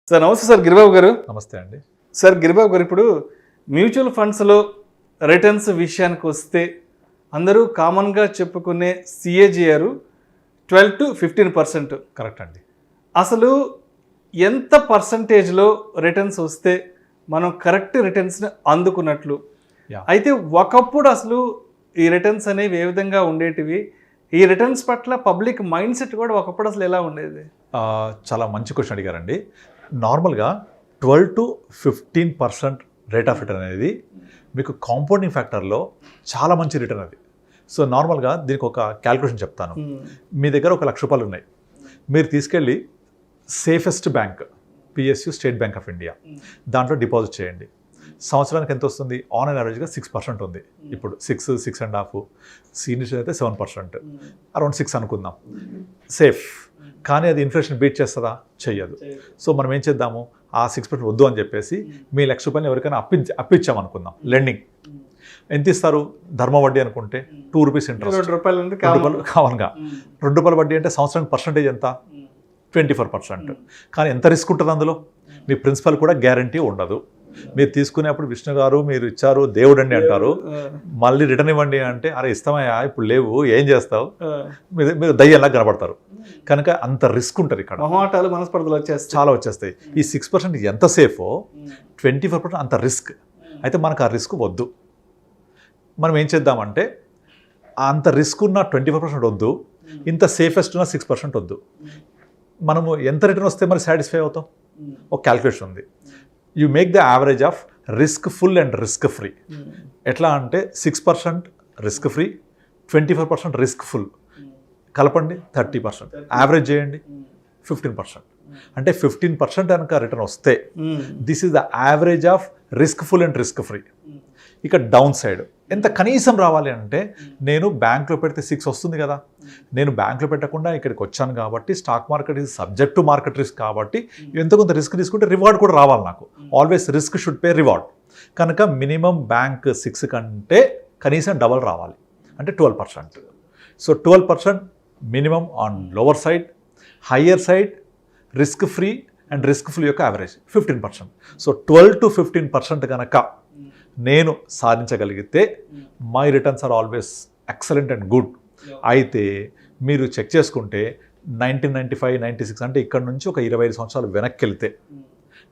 Sir నమస్తే sir Giribabu గారు. నమస్తే అండి. సార్ గిరిబాబు గారు, ఇప్పుడు మ్యూచువల్ ఫండ్స్లో రిటర్న్స్ విషయానికి వస్తే అందరూ కామన్గా చెప్పుకునే సిఏజిఆర్ 12 to 15%. కరెక్ట్ అండి. అసలు ఎంత పర్సంటేజ్లో రిటర్న్స్ వస్తే మనం కరెక్ట్ రిటర్న్స్ని అందుకున్నట్లు? అయితే ఒకప్పుడు అసలు ఈ రిటర్న్స్ అనేవి ఏ విధంగా ఉండేటివి, ఈ రిటర్న్స్ పట్ల పబ్లిక్ మైండ్ సెట్ కూడా ఒకప్పుడు అసలు ఎలా ఉండేది? చాలా మంచి క్వశ్చన్ అడిగారండి. నార్మల్గా 12 to 15% రేట్ ఆఫ్ రిటర్న్ అనేది మీకు కాంపౌండింగ్ ఫ్యాక్టర్లో చాలా మంచి రిటర్న్ అది. సో నార్మల్గా దీనికి ఒక క్యాల్కులేషన్ చెప్తాను. మీ దగ్గర ఒక ₹1,00,000 ఉన్నాయి. మీరు తీసుకెళ్ళి safest bank PSU, State Bank of India, దాంట్లో డిపాజిట్ చేయండి. సంవత్సరానికి ఎంత వస్తుంది? ఆన్ అండ్ యావరేజ్గా 6% ఉంది. ఇప్పుడు 6.5, సీనియర్స్ అయితే 7%, అరౌండ్ 6 అనుకుందాం. సేఫ్. కానీ అది ఇన్ఫ్లేషన్ బీట్ చేస్తుందా? చెయ్యదు. సో మనం ఏం చేద్దాము, ఆ 6% వద్దు అని చెప్పేసి మీ ₹1,00,000 ఎవరికైనా అప్పిచ్చామనుకుందాం. లెండింగ్ ఎంత ఇస్తారు? ధర్మ వడ్డీ అనుకుంటే ₹2 ఇంట్రెస్ట్, ₹2 కామన్గా. ₹2 వడ్డీ అంటే సంవత్సరానికి పర్సంటేజ్ ఎంత? 24%. కానీ ఎంత రిస్క్ ఉంటుంది అందులో? మీ ప్రిన్సిపల్ కూడా గ్యారంటీ ఉండదు. మీరు తీసుకునేప్పుడు విష్ణు గారు మీరు ఇచ్చారు దేవుడు అండి అంటారు, మళ్ళీ రిటర్న్ ఇవ్వండి అంటే అరే ఇస్తామయ్యా ఇప్పుడు లేవు ఏం చేస్తావు, మీరు దయ్యంలా కనబడతారు. కనుక అంత రిస్క్ ఉంటుంది ఇక్కడ. మనస్పర్ధలు చాలా వచ్చేస్తాయి. ఈ 6% ఎంత సేఫో 24% అంత రిస్క్. అయితే మనకు ఆ రిస్క్ వద్దు. మనం ఏం చేద్దామంటే అంత రిస్క్ ఉన్న 24% వద్దు, ఇంత సేఫెస్ట్ ఉన్న 6% వద్దు. మనము ఎంత రిటర్న్ వస్తే మరి సాటిస్ఫై అవుతాం? ఒక క్యాల్కులేషన్ ఉంది. You make the average of risk full and risk free. ఎట్లా అంటే 6% రిస్క్ ఫ్రీ, 24% రిస్క్ ఫుల్ కలపండి 30%, యావరేజ్ చేయండి 15%. అంటే 15% కనుక రిటర్న్ వస్తే this is the average of risk full and risk free. ఇక డౌన్ సైడ్ ఎంత కనీసం రావాలి అంటే, నేను బ్యాంక్లో పెడితే 6 వస్తుంది కదా, నేను బ్యాంక్లో పెట్టకుండా ఇక్కడికి వచ్చాను కాబట్టి stock market is subject to market risk కాబట్టి ఎంత కొంత రిస్క్ తీసుకుంటే రివార్డ్ కూడా రావాలి నాకు. Always risk should pay reward. కనుక మినిమం బ్యాంక్ 6 కంటే కనీసం డబల్ రావాలి, అంటే 12%. So 12% minimum on lower side, higher side risk free and risk free యొక్క యావరేజ్ 15%. సో 12 to 15% కనుక నేను సాధించగలిగితే my returns are always excellent and good. అయితే మీరు చెక్ చేసుకుంటే 1995, 96 అంటే ఇక్కడ నుంచి ఒక 25 సంవత్సరాలు వెనక్కి వెళ్తే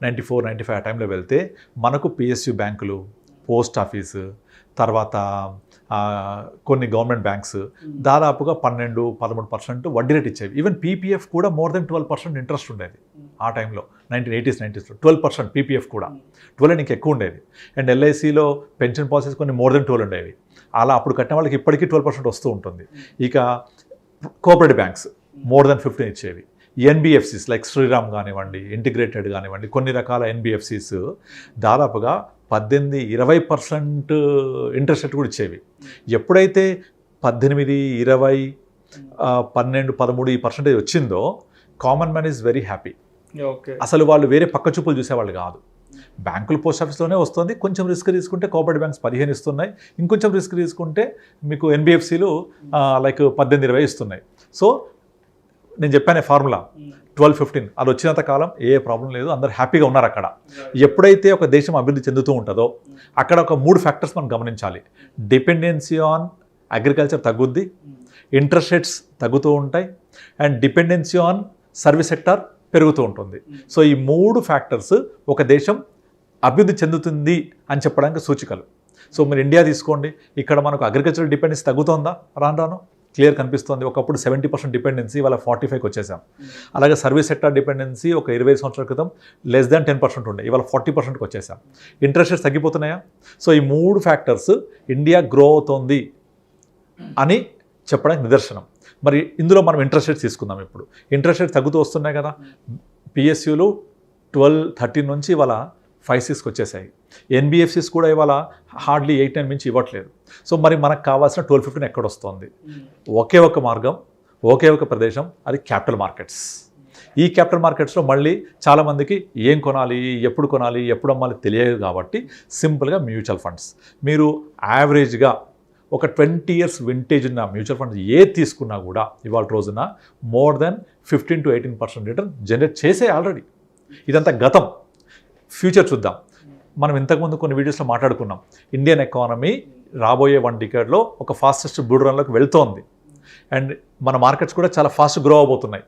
94, 95 ఆ టైంలో వెళ్తే మనకు పిఎస్యు బ్యాంకులు, పోస్ట్ ఆఫీసు, తర్వాత కొన్ని గవర్నమెంట్ బ్యాంక్స్ దాదాపుగా 12-13% వడ్డీ రేట్ ఇచ్చేవి. ఈవెన్ పీపీఎఫ్ కూడా మోర్ దెన్ 12% ఇంట్రెస్ట్ ఉండేది ఆ టైంలో. 1980s, 90sలో 12% పీపీఎఫ్ కూడా 12 ఇంకా ఎక్కువ ఉండేది. అండ్ ఎల్ఐసిలో పెన్షన్ పాలసీస్ కొన్ని మోర్ దెన్ 12 ఉండేవి. అలా అప్పుడు కట్టిన వాళ్ళకి ఇప్పటికీ 12% వస్తూ ఉంటుంది. ఇక కోఆపరేటివ్ బ్యాంక్స్ మోర్ దెన్ 15 ఇచ్చేవి. ఎన్బిఎఫ్సిస్ లైక్ శ్రీరామ్ కానివ్వండి, ఇంటిగ్రేటెడ్ కానివ్వండి, కొన్ని రకాల ఎన్బిఎఫ్సిస్ దాదాపుగా 18-20% ఇంట్రెస్ట్ రేట్ కూడా ఇచ్చేవి. ఎప్పుడైతే 18, 20, 12, 13 ఈ పర్సెంటేజ్ వచ్చిందో common man is very happy. అసలు వాళ్ళు వేరే పక్క చూపులు చూసేవాళ్ళు కాదు. బ్యాంకులు పోస్ట్ ఆఫీస్లోనే వస్తుంది, కొంచెం రిస్క్ తీసుకుంటే కోఆపరేటివ్ బ్యాంక్స్ 15 ఇస్తున్నాయి, ఇంకొంచెం రిస్క్ తీసుకుంటే మీకు ఎన్బిఎఫ్సిలు లైక్ 18-20 ఇస్తున్నాయి. సో నేను చెప్పానే ఫార్ములా 12-15 అది వచ్చినంత కాలం ఏ ప్రాబ్లం లేదు, అందరు హ్యాపీగా ఉన్నారు అక్కడ. ఎప్పుడైతే ఒక దేశం అభివృద్ధి చెందుతూ ఉంటుందో అక్కడ ఒక 3 ఫ్యాక్టర్స్ మనం గమనించాలి. డిపెండెన్సీ ఆన్ అగ్రికల్చర్ తగ్గుద్ది, ఇంట్రెస్ట్ రేట్స్ తగ్గుతూ ఉంటాయి, and dependency on service sector పెరుగుతూ ఉంటుంది. సో ఈ 3 ఫ్యాక్టర్స్ ఒక దేశం అభివృద్ధి చెందుతుంది అని చెప్పడానికి సూచికలు. సో మీరు ఇండియా తీసుకోండి, ఇక్కడ మనకు అగ్రికల్చర్ డిపెండెన్సీ తగ్గుతుందా? రాను క్లియర్ కనిపిస్తుంది. ఒకప్పుడు 70% డిపెండెన్సీ, ఇవాళ 45కి వచ్చేసాం. అలాగే సర్వీస్ సెక్టార్ డిపెండెన్సీ ఒక 20 సంవత్సరాల క్రితం లెస్ దాన్ 10% ఉండే, ఇవాళ 40%కి వచ్చేసాం. Interest rates తగ్గిపోతున్నాయా? సో ఈ 3 ఫ్యాక్టర్స్ ఇండియా గ్రో అవుతోంది అని చెప్పడానికి నిదర్శనం. మరి ఇందులో మనం ఇంట్రెస్ట్ రేట్స్ తీసుకుందాం. ఇప్పుడు ఇంట్రెస్ట్ రేట్స్ తగ్గుతూ వస్తున్నాయి కదా. పిఎస్యులు 12-13 నుంచి ఇవాళ 5-6కి వచ్చేసాయి. ఎన్బిఎఫ్సిస్ కూడా ఇవాళ హార్డ్లీ 8-9 మించి ఇవ్వట్లేదు. సో మరి మనకు కావాల్సిన 12-15 ఎక్కడొస్తుంది? ఒకే ఒక మార్గం, ఒకే ఒక ప్రదేశం, అది క్యాపిటల్ మార్కెట్స్. ఈ క్యాపిటల్ మార్కెట్స్లో మళ్ళీ చాలామందికి ఏం కొనాలి, ఎప్పుడు కొనాలి, ఎప్పుడు అమ్మాలి తెలియదు కాబట్టి సింపుల్గా మ్యూచువల్ ఫండ్స్. మీరు యావరేజ్గా ఒక 20 years వింటేజ్ ఉన్న మ్యూచువల్ ఫండ్స్ ఏ తీసుకున్నా కూడా ఇవాళ రోజున more than 15 to 18% return generate చేసే ఆల్రెడీ. ఇదంతా గతం. ఫ్యూచర్ చూద్దాం. మనం ఇంతకుముందు కొన్ని వీడియోస్లో మాట్లాడుకున్నాం, ఇండియన్ ఎకానమీ రాబోయే 1 డికేడ్లో ఒక ఫాస్టెస్ట్ బుల్ రన్లోకి వెళ్తోంది. అండ్ మన మార్కెట్స్ కూడా చాలా ఫాస్ట్ గ్రో అవబోతున్నాయి.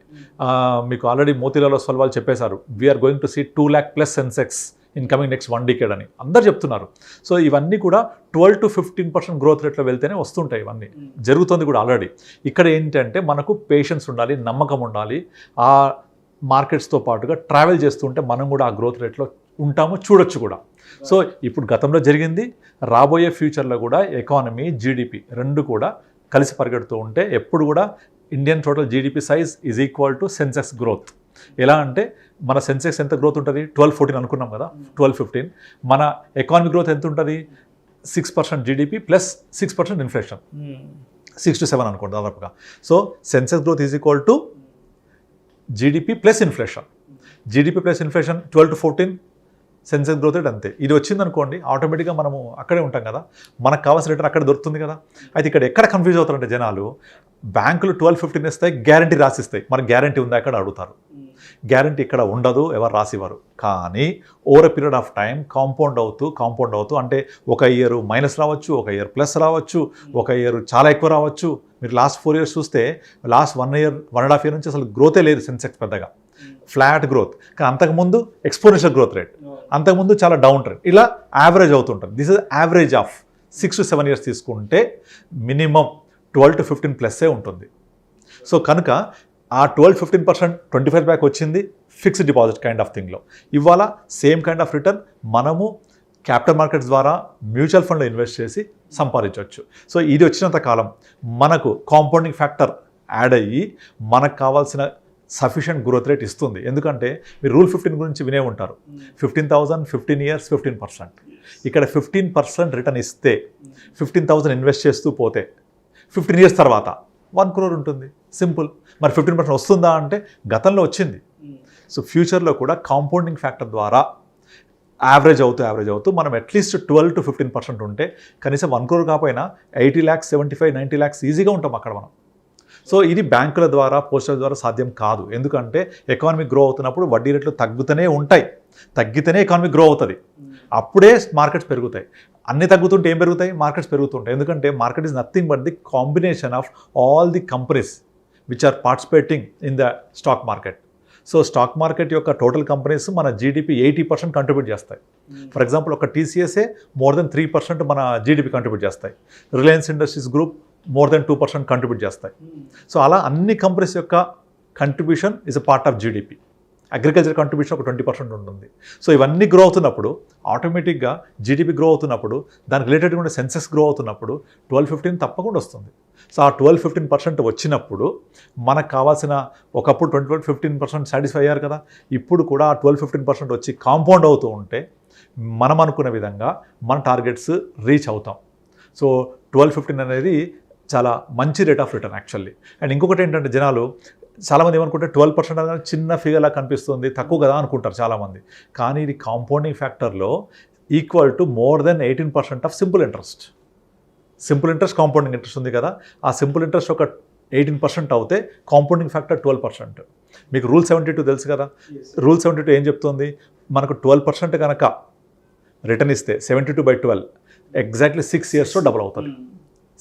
మీకు ఆల్రెడీ మోతీలాల్ ఒస్వాల్ వాళ్ళు చెప్పేశారు, we're going to see 2 lakh plus Sensex in coming next 1 decade అని అందరు చెప్తున్నారు. సో ఇవన్నీ కూడా 12 to 15% గ్రోత్ రేట్లో వెళ్తేనే వస్తుంటాయి. ఇవన్నీ జరుగుతుంది కూడా ఆల్రెడీ. ఇక్కడ ఏంటంటే మనకు పేషెన్స్ ఉండాలి, నమ్మకం ఉండాలి. ఆ మార్కెట్స్తో పాటుగా ట్రావెల్ చేస్తుంటే మనం కూడా ఆ గ్రోత్ రేట్లో ఉంటాము, చూడొచ్చు కూడా. సో ఇప్పుడు గతంలో జరిగింది, రాబోయే ఫ్యూచర్లో కూడా ఎకానమీ, జీడిపి రెండు కూడా కలిసి పరిగెడుతూ ఉంటే ఎప్పుడు కూడా Indian total GDP size is equal to Sensex growth. ఎలా అంటే మన సెన్సెక్స్ ఎంత గ్రోత్ ఉంటుంది, 12-14 అనుకున్నాం కదా, 12-15. మన ఎకానమీ గ్రోత్ ఎంత ఉంటుంది, 6% జీడిపి ప్లస్ 6% ఇన్ఫ్లేషన్, 6 to 7 అనుకోండి దాదాపుగా. So Sensex growth is equal to GDP plus inflation. GDP plus inflation 12 to 14, Sensex growth rate అంతే. ఇది వచ్చిందనుకోండి ఆటోమేటిక్గా మనము అక్కడే ఉంటాం కదా, మనకు కావాల్సిన రిటర్న్ అక్కడ దొరుకుతుంది కదా. అయితే ఇక్కడ ఎక్కడ కన్ఫ్యూజ్ అవుతారంటే జనాలు, బ్యాంకులు 12-15 ఇస్తాయి, గ్యారంటీ రాసిస్తాయి. మనకు గ్యారంటీ ఉందా అక్కడ అడుగుతారు. గ్యారంటీ ఇక్కడ ఉండదు, ఎవరు రాసివ్వరు. కానీ over a period of time compound అవుతూ అంటే ఒక ఇయర్ మైనస్ రావచ్చు, ఒక ఇయర్ ప్లస్ రావచ్చు, ఒక ఇయర్ చాలా ఎక్కువ రావచ్చు. మీరు లాస్ట్ 4 years చూస్తే లాస్ట్ 1 year 1.5 year నుంచి అసలు గ్రోతే లేదు సెన్సెక్స్, పెద్దగా ఫ్లాట్ గ్రోత్. కానీ అంతకుముందు ఎక్స్పోనెన్షియల్ గ్రోత్ రేట్, అంతకుముందు చాలా డౌన్ ట్రెండ్, ఇలా యావరేజ్ అవుతుంటుంది. This is average of 6 to 7 years తీసుకుంటే మినిమం 12 to 15 ప్లస్సే ఉంటుంది. సో కనుక ఆ 12-15% 25 బ్యాక్ వచ్చింది ఫిక్స్డ్ డిపాజిట్ కైండ్ ఆఫ్ థింగ్లో. ఇవాళ సేమ్ కైండ్ ఆఫ్ రిటర్న్ మనము క్యాపిటల్ మార్కెట్స్ ద్వారా మ్యూచువల్ ఫండ్లో ఇన్వెస్ట్ చేసి సంపాదించవచ్చు. సో ఇది వచ్చినంత కాలం మనకు కాంపౌండింగ్ ఫ్యాక్టర్ యాడ్ అయ్యి మనకు కావాల్సిన సఫిషియంట్ గ్రోత్ రేట్ ఇస్తుంది. ఎందుకంటే మీరు రూల్ 15 గురించి వినే ఉంటారు, 15,000 15 years 15%. ఇక్కడ 15% రిటర్న్ ఇస్తే 15,000 ఇన్వెస్ట్ చేస్తూ పోతే 15 years తర్వాత 1 crore ఉంటుంది. సింపుల్. మరి 15% వస్తుందా అంటే గతంలో వచ్చింది. సో ఫ్యూచర్లో కూడా కాంపౌండింగ్ ఫ్యాక్టర్ ద్వారా యావరేజ్ అవుతూ మనం అట్లీస్ట్ 12 to 15% ఉంటే కనీసం 1 crore కాకపోయినా 80 lakhs 75 90 lakhs ఈజీగా ఉంటాం అక్కడ మనం. సో ఇది బ్యాంకుల ద్వారా, పోస్టల్ ద్వారా సాధ్యం కాదు. ఎందుకంటే ఎకానమీ గ్రో అవుతున్నప్పుడు వడ్డీ రేట్లు తగ్గుతూనే ఉంటాయి. తగ్గితేనే ఎకానమీ గ్రో అవుతుంది, అప్పుడే మార్కెట్స్ పెరుగుతాయి. అన్ని తగ్గుతుంటే ఏం పెరుగుతాయి, మార్కెట్స్ పెరుగుతుంటాయి. ఎందుకంటే market is nothing but the combination of all the companies which are participating in the stock market. So stock market యొక్క టోటల్ కంపెనీస్ మన జీడిపి 80% కంట్రిబ్యూట్ చేస్తాయి. ఫర్ ఎగ్జాంపుల్ ఒక టీసీఎస్ఏ మోర్ దెన్ 3% మన జీడిపి కంట్రిబ్యూట్ చేస్తాయి. Reliance Industries group more than 2% contribute చేస్తాయి. So అలా అన్ని కంపెనీస్ యొక్క contribution is a part of GDP. Agriculture contribution ఒక 20% ఉంటుంది. సో ఇవన్నీ గ్రో అవుతున్నప్పుడు ఆటోమేటిక్గా జీడిపి గ్రో అవుతున్నప్పుడు దానికి రిలేటెడ్గా ఉండే సెన్సెక్స్ గ్రో అవుతున్నప్పుడు 12-15 తప్పకుండా వస్తుంది. సో ఆ 12-15% వచ్చినప్పుడు మనకు కావాల్సిన, ఒకప్పుడు 20-15% సాటిస్ఫై అయ్యారు కదా, ఇప్పుడు కూడా ఆ 12-15% వచ్చి కాంపౌండ్ అవుతూ ఉంటే మనం అనుకున్న విధంగా మన టార్గెట్స్ రీచ్ అవుతాం. సో 12-15 అనేది చాలా మంచి rate of return actually. And ఇంకొకటి ఏంటంటే జనాలు చాలామంది ఏమనుకుంటే 12% అనేది చిన్న ఫిగర్లా కనిపిస్తుంది, తక్కువ కదా అనుకుంటారు చాలామంది. కానీ ఇది కాంపౌండింగ్ ఫ్యాక్టర్లో equal to more than 18% of simple interest. Simple interest, compounding interest ఉంది కదా, ఆ సింపుల్ ఇంట్రెస్ట్ ఒక 18% అవుతే కాంపౌండింగ్ ఫ్యాక్టర్ 12%. మీకు రూల్ 72 తెలుసు కదా, రూల్ 72 ఏం చెప్తుంది, మనకు 12% కనుక రిటర్న్ ఇస్తే 72/12 ఎగ్జాక్ట్లీ 6 yearsలో డబుల్ అవుతుంది.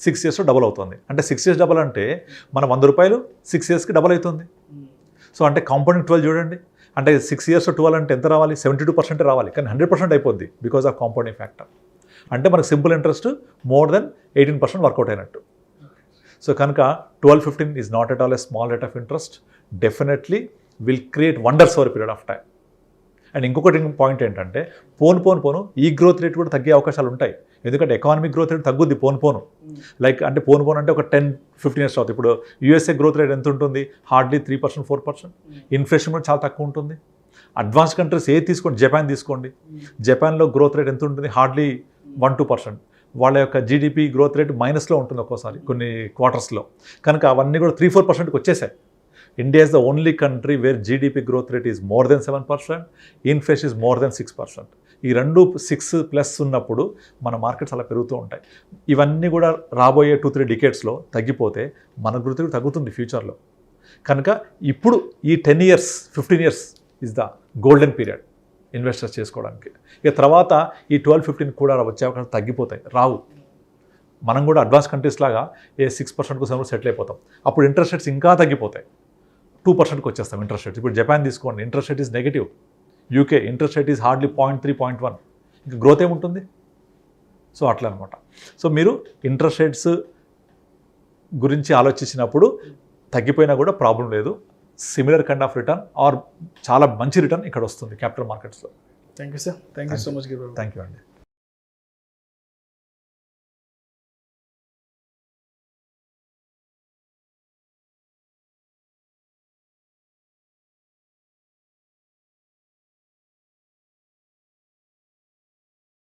6 yearsలో డబుల్ అవుతుంది. అంటే 6 years డబుల్ అంటే మన 100 రూపాయలు 6 yearsకి డబుల్ అవుతుంది. సో అంటే కాంపౌండింగ్ 12 చూడండి, అంటే 6 years 12 అంటే ఎంత రావాలి, 72% రావాలి. కానీ 100% అయిపోద్ది బికాజ్ ఆఫ్ కాంపౌండింగ్ ఫ్యాక్టర్. అంటే మనకు simple interest more than 18% work out అయినట్టు. సో కనుక 12-15 is not at all a small rate of interest, definitely will create wonders over period of time. And ఇంకొకటి పాయింట్ ఏంటంటే పోను ఈ గ్రోత్ రేట్ కూడా తగ్గే అవకాశాలు ఉంటాయి. ఎందుకంటే ఎకానమిక్ గ్రోత్ రేట్ తగ్గుద్ది పోను. లైక్ అంటే పోను అంటే ఒక 10-15 years అవుతుంది. ఇప్పుడు యూఎస్ఏ గ్రోత్ రేట్ ఎంత ఉంటుంది, హార్డ్లీ 3% 4%. ఇన్ఫ్లేషన్ కూడా చాలా తక్కువ ఉంటుంది. అడ్వాన్స్ కంట్రీస్ ఏది తీసుకోండి, జపాన్ తీసుకోండి, జపాన్లో గ్రోత్ రేట్ ఎంత ఉంటుంది, హార్డ్లీ 1-2%. వాళ్ళ యొక్క జీడిపి గ్రోత్ రేట్ మైనస్లో ఉంటుంది ఒక్కోసారి కొన్ని క్వార్టర్స్లో. కనుక అవన్నీ కూడా 3-4%కి వచ్చేసాయి. India is the only country where GDP growth rate is more than 7%, inflation is more than 6%. ఈ రెండు 6+ ఉన్నప్పుడు మన మార్కెట్స్ అలా పెరుగుతూ ఉంటాయి. ఇవన్నీ కూడా రాబోయే 2-3 డికేడ్స్లో తగ్గిపోతే మన గ్రోత్ రేట్ తగ్గుతుంది ఫ్యూచర్లో. కనుక ఇప్పుడు ఈ 10 years 15 years is the golden period investors చేసుకోవడానికి. ఇక తర్వాత ఈ 12-15 కూడా వచ్చే అవకాశాలు తగ్గిపోతాయి, రావు. మనం కూడా అడ్వాన్స్ కంట్రీస్ లాగా 6% 7% సెటిల్ అయిపోతాం. అప్పుడు ఇంట్రెస్ట్ రేట్స్ ఇంకా తగ్గిపోతాయి, 2%కి వచ్చేస్తాం ఇంట్రెస్ట్ రేట్స్. ఇప్పుడు జపాన్ తీసుకోండి, interest rate is negative. UK interest rate is hardly 0.3, 0.1. ఇంకా గ్రోత్ ఏముంటుంది? సో అట్లా అనమాట. సో మీరు ఇంట్రెస్ట్ రేట్స్ గురించి ఆలోచించినప్పుడు తగ్గిపోయినా కూడా ప్రాబ్లం లేదు. Similar kind of return or చాలా మంచి రిటర్న్ ఇక్కడ వస్తుంది క్యాపిటల్ మార్కెట్స్లో. Thank you sir, thank you so much. Thank you అండి.